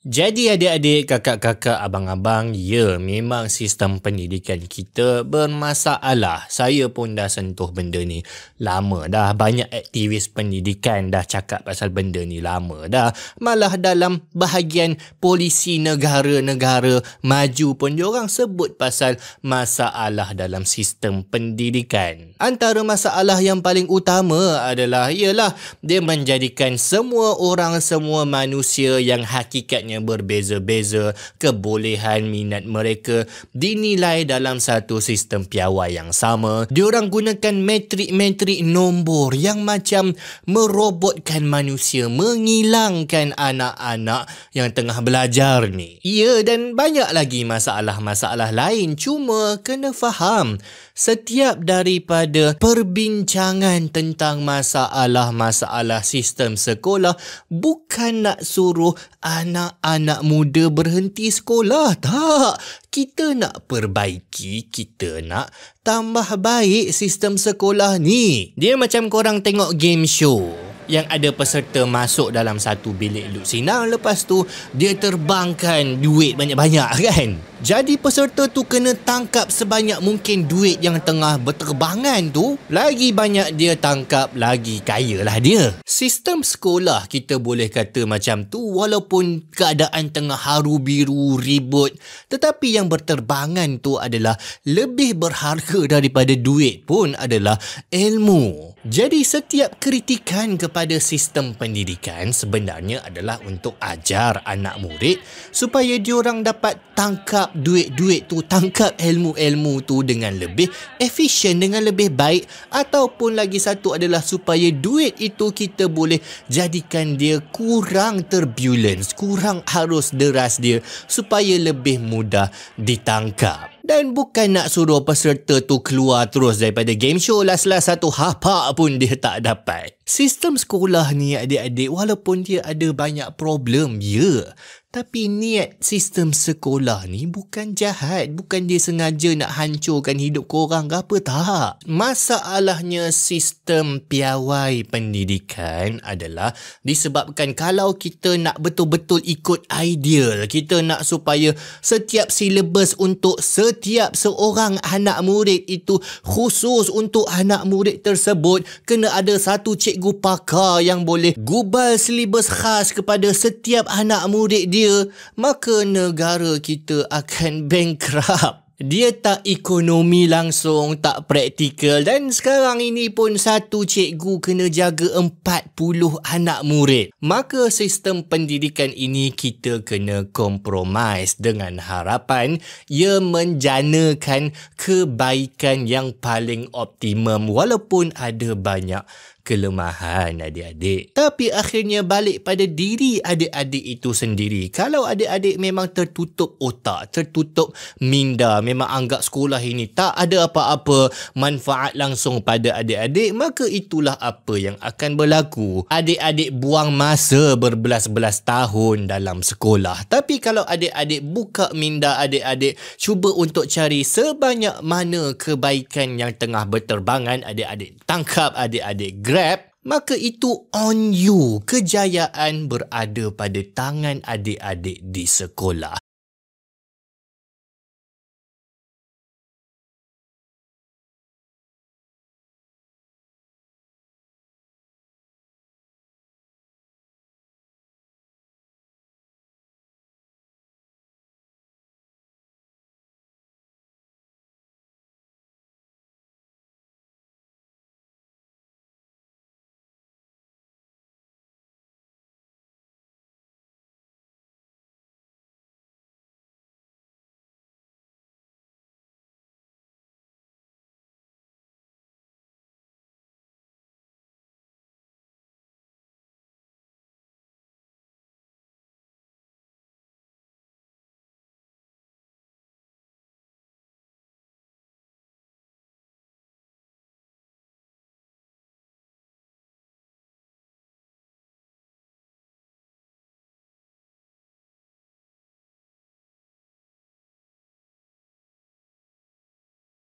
Jadi adik-adik, kakak-kakak, abang-abang, ya memang sistem pendidikan kita bermasalah. Saya pun dah sentuh benda ni lama dah. Banyak aktivis pendidikan dah cakap pasal benda ni lama dah. Malah dalam bahagian polisi negara-negara maju pun diorang sebut pasal masalah dalam sistem pendidikan. Antara masalah yang paling utama adalah ialah dia menjadikan semua orang, semua manusia yang hakikatnya berbeza-beza, kebolehan minat mereka dinilai dalam satu sistem piawai yang sama. Diorang gunakan metrik-metrik nombor yang macam merobotkan manusia, menghilangkan anak-anak yang tengah belajar ni. Ya, dan banyak lagi masalah-masalah lain. Cuma kena faham, setiap daripada perbincangan tentang masalah-masalah sistem sekolah bukan nak suruh anak-anak muda berhenti sekolah. Tak. Kita nak perbaiki, kita nak tambah baik sistem sekolah ni. Dia macam korang tengok game show yang ada peserta masuk dalam satu bilik luksinar, lepas tu dia terbangkan duit banyak-banyak kan. Jadi peserta tu kena tangkap sebanyak mungkin duit yang tengah berterbangan tu. Lagi banyak dia tangkap, lagi kaya lah dia. Sistem sekolah kita boleh kata macam tu, walaupun keadaan tengah haru biru, ribut, tetapi yang berterbangan tu adalah lebih berharga daripada duit pun adalah ilmu. Jadi setiap kritikan kepada sistem pendidikan sebenarnya adalah untuk ajar anak murid supaya diorang dapat tangkap duit-duit tu, tangkap ilmu-ilmu tu dengan lebih efisien, dengan lebih baik, ataupun lagi satu adalah supaya duit itu kita boleh jadikan dia kurang turbulence, kurang arus deras dia supaya lebih mudah ditangkap. Dan bukan nak suruh peserta tu keluar terus daripada game show, last-last satu hapak pun dia tak dapat. Sistem sekolah ni adik-adik, walaupun dia ada banyak problem, ya, tapi niat sistem sekolah ni bukan jahat. Bukan dia sengaja nak hancurkan hidup korang ke apa, tak. Masalahnya sistem piawai pendidikan adalah disebabkan kalau kita nak betul-betul ikut ideal, kita nak supaya setiap silibus untuk setiap seorang anak murid itu khusus untuk anak murid tersebut, kena ada satu cikgu pakar yang boleh gubal silibus khas kepada setiap anak murid dia, maka negara kita akan bankrupt. Dia tak ekonomi langsung, tak praktikal, dan sekarang ini pun satu cikgu kena jaga 40 anak murid. Maka sistem pendidikan ini kita kena compromise dengan harapan ia menjanakan kebaikan yang paling optimum walaupun ada banyak kelemahan adik-adik. Tapi akhirnya balik pada diri adik-adik itu sendiri. Kalau adik-adik memang tertutup otak, tertutup minda, memang anggap sekolah ini tak ada apa-apa manfaat langsung pada adik-adik, maka itulah apa yang akan berlaku. Adik-adik buang masa berbelas-belas tahun dalam sekolah. Tapi kalau adik-adik buka minda adik-adik, cuba untuk cari sebanyak mana kebaikan yang tengah berterbangan, adik-adik tangkap, adik-adik grab, maka itu on you. Kejayaan berada pada tangan adik-adik di sekolah.